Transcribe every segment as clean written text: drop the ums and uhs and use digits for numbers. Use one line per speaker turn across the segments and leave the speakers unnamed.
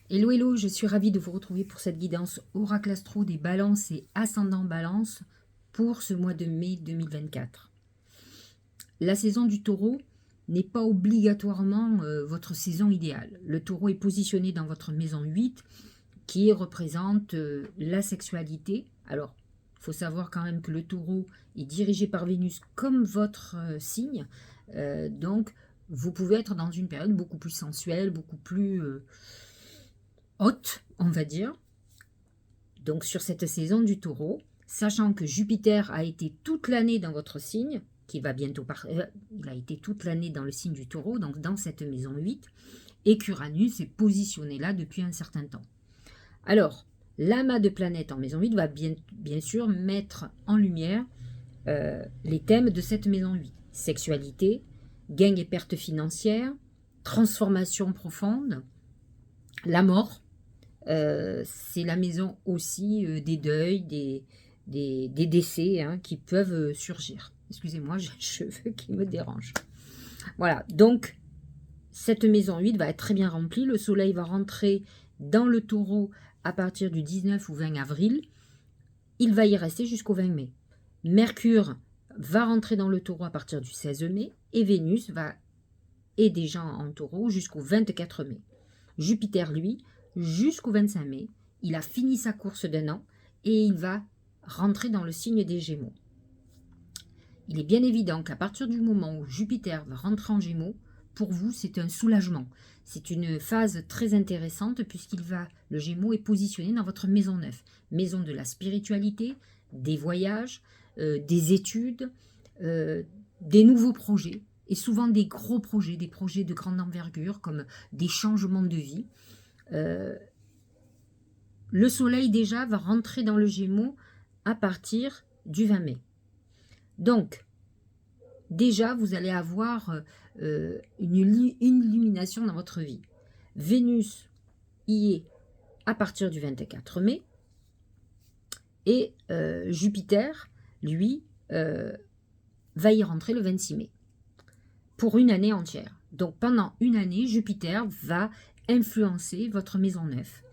Hello, hello, je suis ravie de vous retrouver pour cette guidance Oracle Astro des balances et ascendant balance pour ce mois de mai 2024. La saison du taureau n'est pas obligatoirement votre saison idéale. Le taureau est positionné dans votre maison 8 qui représente la sexualité. Alors, il faut savoir quand même que le taureau est dirigé par Vénus comme votre signe. Donc, vous pouvez être dans une période beaucoup plus sensuelle, beaucoup plus haute, on va dire. Donc sur cette saison du taureau, sachant que Jupiter a été toute l'année dans votre signe, qui va bientôt il a été toute l'année dans le signe du taureau, donc dans cette maison 8, et qu'Uranus est positionné là depuis un certain temps. Alors, l'amas de planètes en maison 8 va bien sûr mettre en lumière les thèmes de cette maison 8. Sexualité, gain et perte financière, transformation profonde, la mort. C'est la maison aussi des deuils, des décès qui peuvent surgir. Excusez-moi, j'ai les cheveux qui me dérangent. Voilà, donc cette maison 8 va être très bien remplie. Le soleil va rentrer dans le taureau à partir du 19 ou 20 avril. Il va y rester jusqu'au 20 mai. Mercure va rentrer dans le taureau à partir du 16 mai et Vénus est déjà en taureau jusqu'au 24 mai. Jupiter, lui, jusqu'au 25 mai, il a fini sa course d'un an et il va rentrer dans le signe des Gémeaux. Il est bien évident qu'à partir du moment où Jupiter va rentrer en Gémeaux, pour vous, c'est un soulagement. C'est une phase très intéressante le Gémeaux est positionné dans votre maison 9, maison de la spiritualité, des voyages, des études, des nouveaux projets, et souvent des gros projets, des projets de grande envergure, comme des changements de vie. Le soleil déjà va rentrer dans le Gémeaux à partir du 20 mai. Donc, déjà, vous allez avoir une illumination dans votre vie. Vénus y est à partir du 24 mai. Et Jupiter, lui, va y rentrer le 26 mai. Pour une année entière. Donc, pendant une année, Jupiter va influencer votre maison 9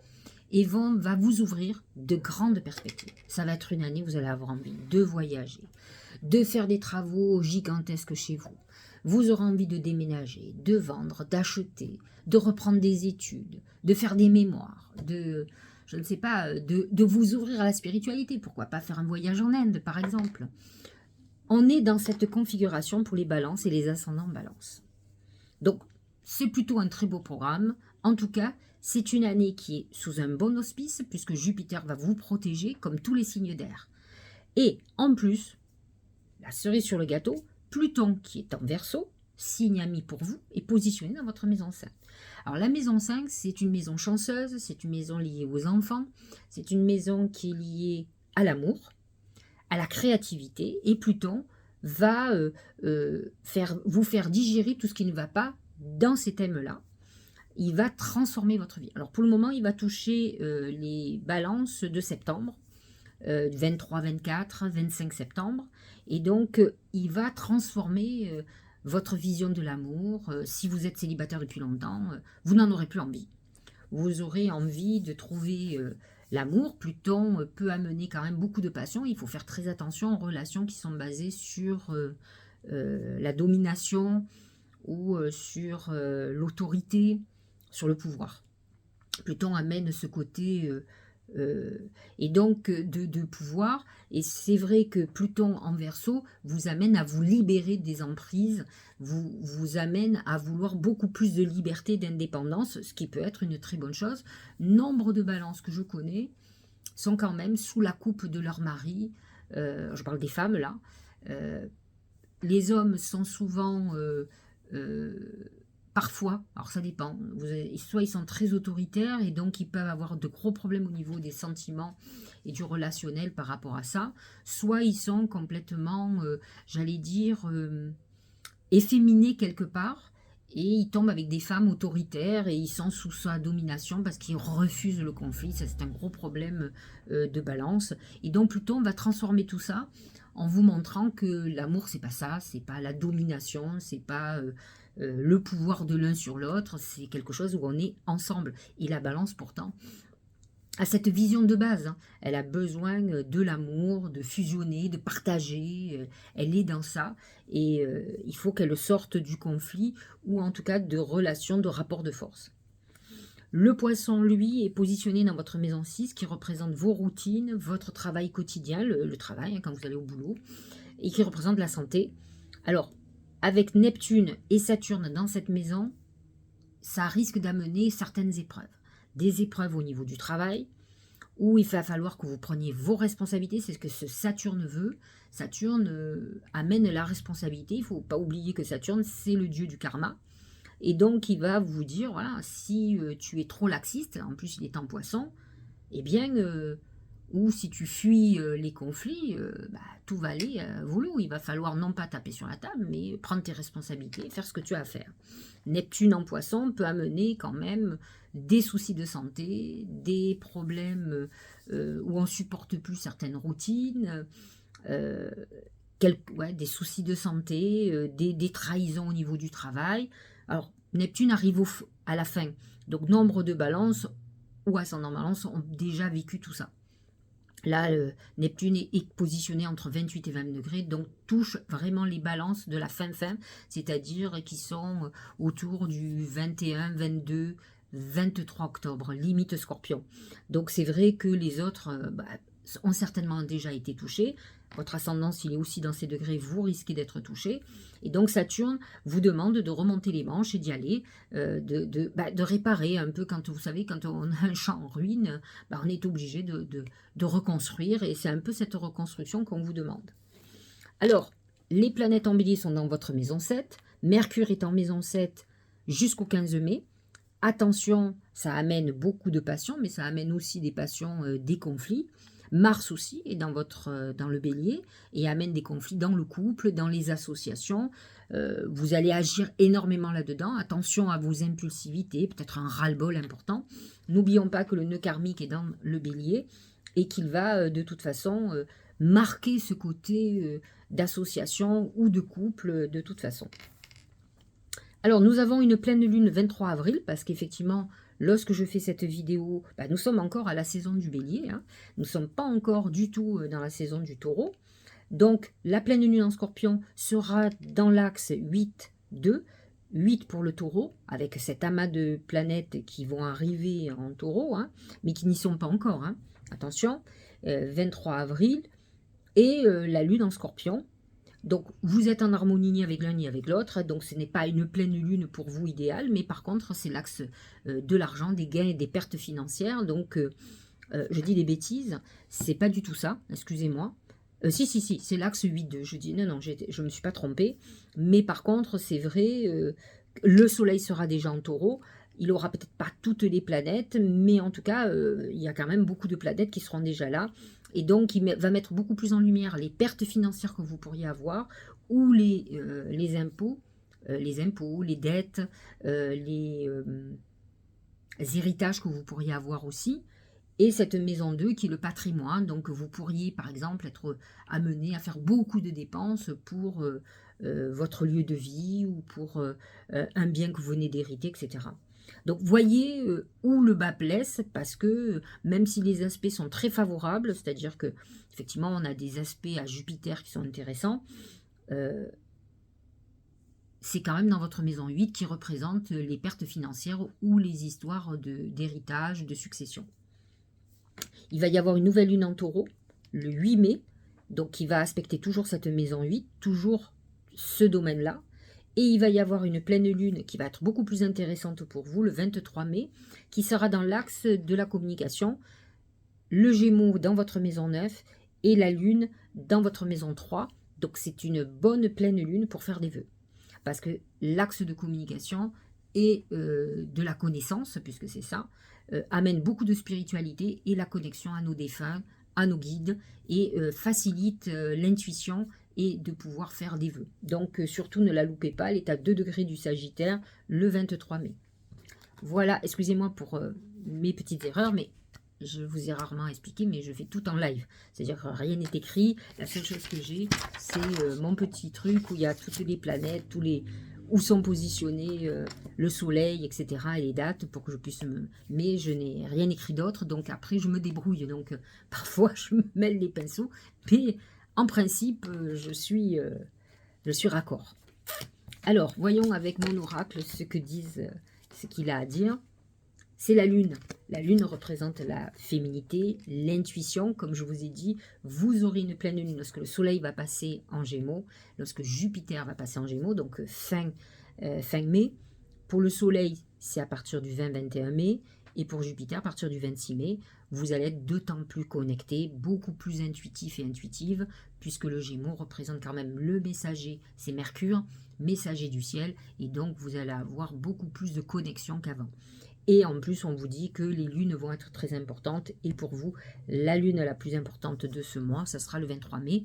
et va vous ouvrir de grandes perspectives. Ça va être une année où vous allez avoir envie de voyager, de faire des travaux gigantesques chez vous. Vous aurez envie de déménager, de vendre, d'acheter, de reprendre des études, de faire des mémoires, je ne sais pas, de vous ouvrir à la spiritualité. Pourquoi pas faire un voyage en Inde, par exemple. On est dans cette configuration pour les balances et les ascendants balance. Donc, c'est plutôt un très beau programme. En tout cas, c'est une année qui est sous un bon auspice, puisque Jupiter va vous protéger comme tous les signes d'air. Et en plus, la cerise sur le gâteau, Pluton, qui est en Verseau, signe ami pour vous, est positionné dans votre maison 5. Alors la maison 5, c'est une maison chanceuse, c'est une maison liée aux enfants, c'est une maison qui est liée à l'amour, à la créativité, et Pluton va vous faire digérer tout ce qui ne va pas dans ces thèmes-là. Il va transformer votre vie. Alors pour le moment, il va toucher les balances de septembre, 23, 24, 25 septembre. Et donc, il va transformer votre vision de l'amour. Si vous êtes célibataire depuis longtemps, vous n'en aurez plus envie. Vous aurez envie de trouver l'amour. Pluton peut amener quand même beaucoup de passion. Il faut faire très attention aux relations qui sont basées sur la domination ou sur l'autorité, sur le pouvoir. Pluton amène ce côté et donc de pouvoir, et c'est vrai que Pluton en Verseau vous amène à vous libérer des emprises, vous amène à vouloir beaucoup plus de liberté, d'indépendance, ce qui peut être une très bonne chose. Nombre de balances que je connais sont quand même sous la coupe de leur mari, je parle des femmes là, les hommes sont souvent parfois, alors ça dépend, soit ils sont très autoritaires et donc ils peuvent avoir de gros problèmes au niveau des sentiments et du relationnel par rapport à ça, soit ils sont complètement, j'allais dire, efféminés quelque part et ils tombent avec des femmes autoritaires et ils sont sous sa domination parce qu'ils refusent le conflit. Ça, c'est un gros problème de balance. Et donc Pluton va transformer tout ça en vous montrant que l'amour, c'est pas ça, c'est pas la domination, c'est pas le pouvoir de l'un sur l'autre, c'est quelque chose où on est ensemble. Et la balance, pourtant, a cette vision de base. Hein. Elle a besoin de l'amour, de fusionner, de partager. Elle est dans ça. Et il faut qu'elle sorte du conflit ou en tout cas de relations, de rapports de force. Le poisson, lui, est positionné dans votre maison 6 qui représente vos routines, votre travail quotidien, le travail hein, quand vous allez au boulot, et qui représente la santé. Alors, avec Neptune et Saturne dans cette maison, ça risque d'amener certaines épreuves. Des épreuves au niveau du travail, où il va falloir que vous preniez vos responsabilités, c'est ce que ce Saturne veut. Saturne amène la responsabilité, il ne faut pas oublier que Saturne, c'est le dieu du karma. Et donc, il va vous dire, voilà, si tu es trop laxiste, en plus il est en poisson, eh bien, ou si tu fuis les conflits, tout va aller volo. Il va falloir non pas taper sur la table, mais prendre tes responsabilités, faire ce que tu as à faire. Neptune en poisson peut amener quand même des soucis de santé, des problèmes où on ne supporte plus certaines routines, des soucis de santé, des trahisons au niveau du travail. Alors, Neptune arrive à la fin. Donc, nombre de balances ou ascendant balance ont déjà vécu tout ça. Là, Neptune est positionné entre 28 et 20 degrés, donc touche vraiment les balances de la fin-fin, c'est-à-dire qui sont autour du 21, 22, 23 octobre, limite Scorpion. Donc, c'est vrai que les autres ont certainement déjà été touchés. Votre ascendance, il est aussi dans ces degrés, vous risquez d'être touché. Et donc Saturne vous demande de remonter les manches et d'y aller, de réparer un peu quand vous savez, quand on a un champ en ruine, on est obligé de reconstruire et c'est un peu cette reconstruction qu'on vous demande. Alors, les planètes en bélier sont dans votre maison 7, Mercure est en maison 7 jusqu'au 15 mai. Attention, ça amène beaucoup de passions, mais ça amène aussi des passions, des conflits. Mars aussi est dans le bélier et amène des conflits dans le couple, dans les associations. Vous allez agir énormément là-dedans. Attention à vos impulsivités, peut-être un ras-le-bol important. N'oublions pas que le nœud karmique est dans le bélier et qu'il va de toute façon marquer ce côté d'association ou de couple de toute façon. Alors, nous avons une pleine lune 23 avril, parce qu'effectivement, lorsque je fais cette vidéo, nous sommes encore à la saison du bélier. Hein. Nous ne sommes pas encore du tout dans la saison du taureau. Donc, la pleine lune en scorpion sera dans l'axe 8-2, 8 pour le taureau, avec cet amas de planètes qui vont arriver en taureau, hein, mais qui n'y sont pas encore. Hein. Attention, 23 avril, et la lune en scorpion. Donc, vous êtes en harmonie ni avec l'un ni avec l'autre, donc ce n'est pas une pleine lune pour vous idéale, mais par contre, c'est l'axe de l'argent, des gains et des pertes financières. Donc, je dis des bêtises, c'est pas du tout ça, excusez-moi. Si, c'est l'axe 8-2, je dis, non, je me suis pas trompée, mais par contre, c'est vrai, le soleil sera déjà en taureau, il aura peut-être pas toutes les planètes, mais en tout cas, il y a quand même beaucoup de planètes qui seront déjà là. Et donc, il va mettre beaucoup plus en lumière les pertes financières que vous pourriez avoir ou les impôts, les dettes, les héritages que vous pourriez avoir aussi. Et cette maison 2 qui est le patrimoine. Donc, vous pourriez, par exemple, être amené à faire beaucoup de dépenses pour votre lieu de vie ou pour un bien que vous venez d'hériter, etc. Donc, voyez où le bas blesse, parce que même si les aspects sont très favorables, c'est-à-dire que effectivement on a des aspects à Jupiter qui sont intéressants, c'est quand même dans votre maison 8 qui représente les pertes financières ou les histoires d'héritage, de succession. Il va y avoir une nouvelle lune en taureau, le 8 mai, donc qui va aspecter toujours cette maison 8, toujours ce domaine-là. Et il va y avoir une pleine lune qui va être beaucoup plus intéressante pour vous, le 23 mai, qui sera dans l'axe de la communication, le Gémeaux dans votre maison 9 et la lune dans votre maison 3. Donc c'est une bonne pleine lune pour faire des vœux. Parce que l'axe de communication et de la connaissance, puisque c'est ça, amène beaucoup de spiritualité et la connexion à nos défunts, à nos guides, et facilite l'intuition et de pouvoir faire des vœux. Donc, surtout, ne la loupez pas, elle est à 2 degrés du Sagittaire, le 23 mai. Voilà, excusez-moi pour mes petites erreurs, mais je vous ai rarement expliqué, mais je fais tout en live. C'est-à-dire que rien n'est écrit, la seule chose que j'ai, c'est mon petit truc où il y a toutes les planètes, où sont positionnés le soleil, etc. et les dates pour que je puisse Mais je n'ai rien écrit d'autre, donc après je me débrouille. Donc parfois je me mêle les pinceaux, mais en principe je suis raccord. Alors, voyons avec mon oracle ce qu'il a à dire. C'est la lune. La lune représente la féminité, l'intuition. Comme je vous ai dit, vous aurez une pleine lune lorsque le soleil va passer en Gémeaux, lorsque Jupiter va passer en Gémeaux, donc fin mai. Pour le soleil, c'est à partir du 20-21 mai. Et pour Jupiter, à partir du 26 mai, vous allez être d'autant plus connecté, beaucoup plus intuitif et intuitive, puisque le Gémeaux représente quand même le messager, c'est Mercure, messager du ciel, et donc vous allez avoir beaucoup plus de connexion qu'avant. Et en plus, on vous dit que les lunes vont être très importantes. Et pour vous, la lune la plus importante de ce mois, ça sera le 23 mai,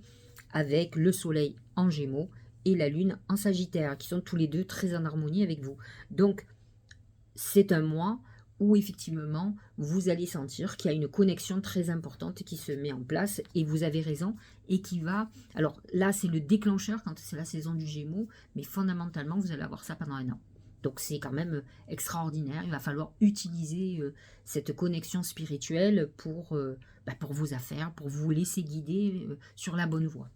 avec le soleil en Gémeaux et la lune en Sagittaire, qui sont tous les deux très en harmonie avec vous. Donc, c'est un mois où effectivement, vous allez sentir qu'il y a une connexion très importante qui se met en place. Et vous avez raison, et qui va... Alors là, c'est le déclencheur quand c'est la saison du Gémeaux, mais fondamentalement, vous allez avoir ça pendant un an. Donc c'est quand même extraordinaire. Il va falloir utiliser cette connexion spirituelle pour vos affaires, pour vous laisser guider sur la bonne voie.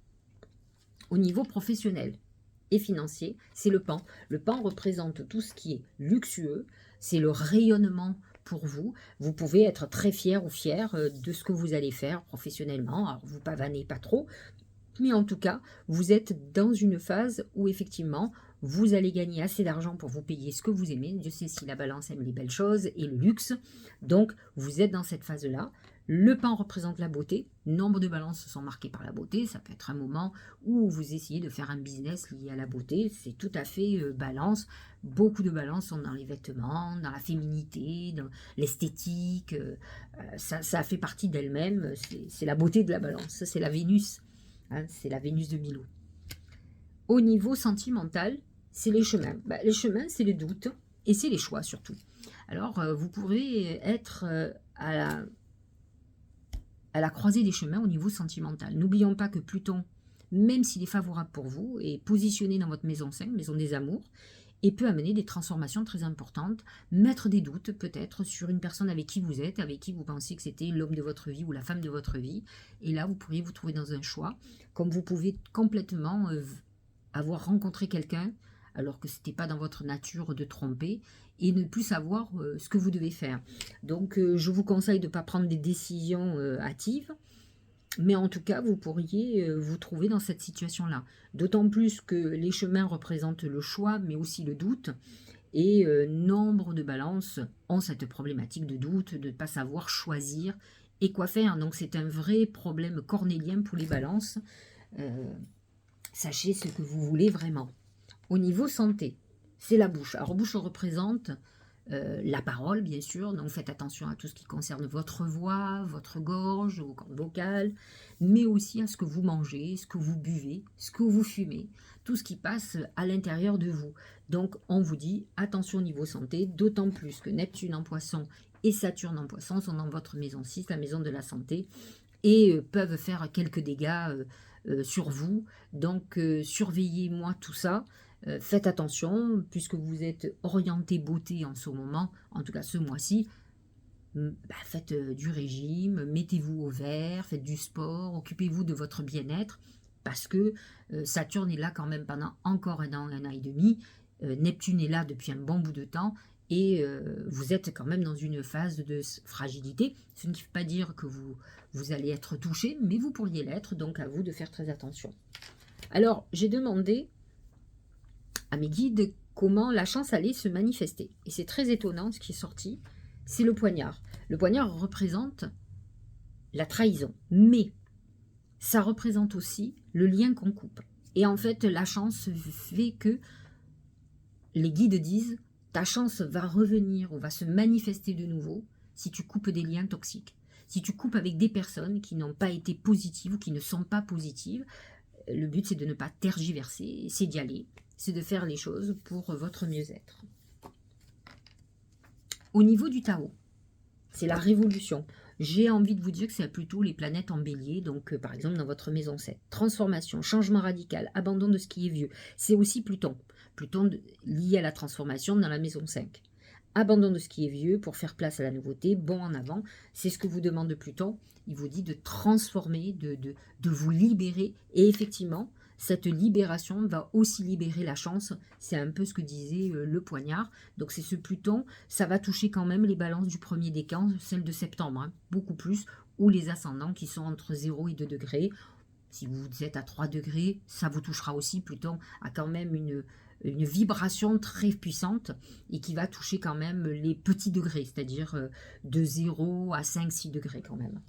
Au niveau professionnel et financier, c'est le pan. Le pan représente tout ce qui est luxueux, c'est le rayonnement pour vous. Vous pouvez être très fier ou fier de ce que vous allez faire professionnellement. Alors vous pavanez pas trop, mais en tout cas, vous êtes dans une phase où effectivement, vous allez gagner assez d'argent pour vous payer ce que vous aimez. Dieu sait si la balance aime les belles choses et le luxe. Donc, vous êtes dans cette phase-là. Le pan représente la beauté. Nombre de balances sont marquées par la beauté. Ça peut être un moment où vous essayez de faire un business lié à la beauté. C'est tout à fait balance. Beaucoup de balances sont dans les vêtements, dans la féminité, dans l'esthétique. Ça fait partie d'elle-même. C'est la beauté de la balance. C'est la Vénus. Hein, c'est la Vénus de Milo. Au niveau sentimental, c'est les chemins. Les chemins, c'est les doutes et c'est les choix surtout. Alors, vous pourrez être à la croisée des chemins au niveau sentimental. N'oublions pas que Pluton, même s'il est favorable pour vous, est positionné dans votre maison 5, maison des amours, et peut amener des transformations très importantes, mettre des doutes peut-être sur une personne avec qui vous êtes, avec qui vous pensez que c'était l'homme de votre vie ou la femme de votre vie. Et là, vous pourriez vous trouver dans un choix, comme vous pouvez complètement avoir rencontré quelqu'un alors que ce n'était pas dans votre nature de tromper et ne plus savoir ce que vous devez faire. Donc, je vous conseille de ne pas prendre des décisions hâtives, mais en tout cas, vous pourriez vous trouver dans cette situation-là. D'autant plus que les chemins représentent le choix, mais aussi le doute. Et nombre de balances ont cette problématique de doute, de ne pas savoir choisir et quoi faire. Donc, c'est un vrai problème cornélien pour les balances. Sachez ce que vous voulez vraiment. Au niveau santé, c'est la bouche. Alors, bouche représente la parole, bien sûr. Donc, faites attention à tout ce qui concerne votre voix, votre gorge, vos cordes vocales, mais aussi à ce que vous mangez, ce que vous buvez, ce que vous fumez, tout ce qui passe à l'intérieur de vous. Donc, on vous dit attention au niveau santé, d'autant plus que Neptune en poisson et Saturne en poisson sont dans votre maison 6, la maison de la santé, et peuvent faire quelques dégâts sur vous. Donc, surveillez-moi tout ça. Faites attention, puisque vous êtes orienté beauté en ce moment, en tout cas ce mois-ci, faites du régime, mettez-vous au vert, faites du sport, occupez-vous de votre bien-être, parce que Saturne est là quand même pendant encore un an et demi, Neptune est là depuis un bon bout de temps, et vous êtes quand même dans une phase de fragilité. Ce ne veut pas dire que vous allez être touché, mais vous pourriez l'être, donc à vous de faire très attention. Alors, j'ai demandé à mes guides comment la chance allait se manifester. Et c'est très étonnant ce qui est sorti, c'est le poignard. Le poignard représente la trahison, mais ça représente aussi le lien qu'on coupe. Et en fait, la chance fait que les guides disent, ta chance va revenir ou va se manifester de nouveau si tu coupes des liens toxiques. Si tu coupes avec des personnes qui n'ont pas été positives ou qui ne sont pas positives, le but c'est de ne pas tergiverser, c'est d'y aller. C'est de faire les choses pour votre mieux-être. Au niveau du Tao, c'est la révolution. J'ai envie de vous dire que c'est plutôt les planètes en bélier, donc par exemple dans votre maison 7. Transformation, changement radical, abandon de ce qui est vieux. C'est aussi Pluton. Pluton lié à la transformation dans la maison 5. Abandon de ce qui est vieux pour faire place à la nouveauté, bon en avant. C'est ce que vous demande Pluton. Il vous dit de transformer, de vous libérer. Et effectivement, cette libération va aussi libérer la chance. C'est un peu ce que disait le poignard. Donc c'est ce Pluton, ça va toucher quand même les balances du premier décan, celle de septembre, hein, beaucoup plus, ou les ascendants qui sont entre 0 et 2 degrés. Si vous êtes à 3 degrés, ça vous touchera aussi. Pluton a quand même une vibration très puissante et qui va toucher quand même les petits degrés, c'est-à-dire de 0 à 5-6 degrés quand même.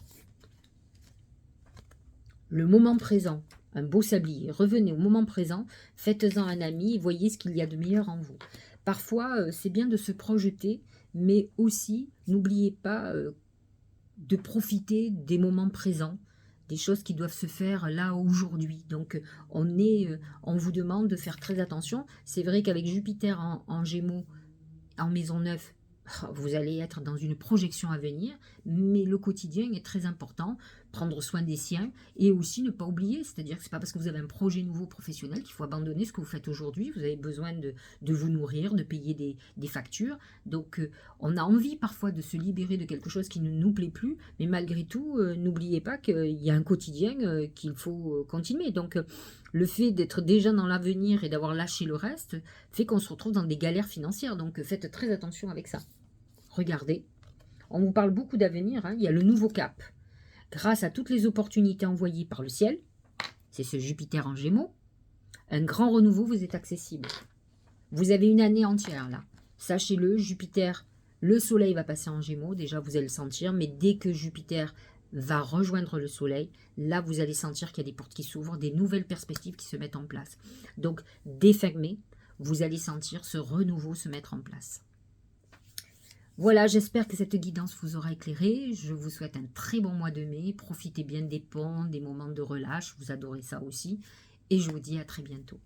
Le moment présent, un beau sablier. Revenez au moment présent, faites-en un ami et voyez ce qu'il y a de meilleur en vous. Parfois, c'est bien de se projeter, mais aussi, n'oubliez pas de profiter des moments présents, des choses qui doivent se faire là, aujourd'hui. Donc, on vous demande de faire très attention. C'est vrai qu'avec Jupiter en Gémeaux, en maison 9, vous allez être dans une projection à venir, mais le quotidien est très important, prendre soin des siens et aussi ne pas oublier, c'est-à-dire que ce n'est pas parce que vous avez un projet nouveau professionnel qu'il faut abandonner ce que vous faites aujourd'hui, vous avez besoin de vous nourrir, de payer des factures, donc on a envie parfois de se libérer de quelque chose qui ne nous plaît plus, mais malgré tout, n'oubliez pas qu'il y a un quotidien qu'il faut continuer, donc le fait d'être déjà dans l'avenir et d'avoir lâché le reste fait qu'on se retrouve dans des galères financières, donc faites très attention avec ça. Regardez, on vous parle beaucoup d'avenir, hein. Il y a le nouveau cap. Grâce à toutes les opportunités envoyées par le ciel, c'est ce Jupiter en Gémeaux, un grand renouveau vous est accessible. Vous avez une année entière là. Sachez-le, Jupiter, le soleil va passer en Gémeaux, déjà vous allez le sentir, mais dès que Jupiter va rejoindre le soleil, là vous allez sentir qu'il y a des portes qui s'ouvrent, des nouvelles perspectives qui se mettent en place. Donc dès fin mai, vous allez sentir ce renouveau se mettre en place. Voilà, j'espère que cette guidance vous aura éclairé. Je vous souhaite un très bon mois de mai. Profitez bien des ponts, des moments de relâche. Vous adorez ça aussi. Et je vous dis à très bientôt.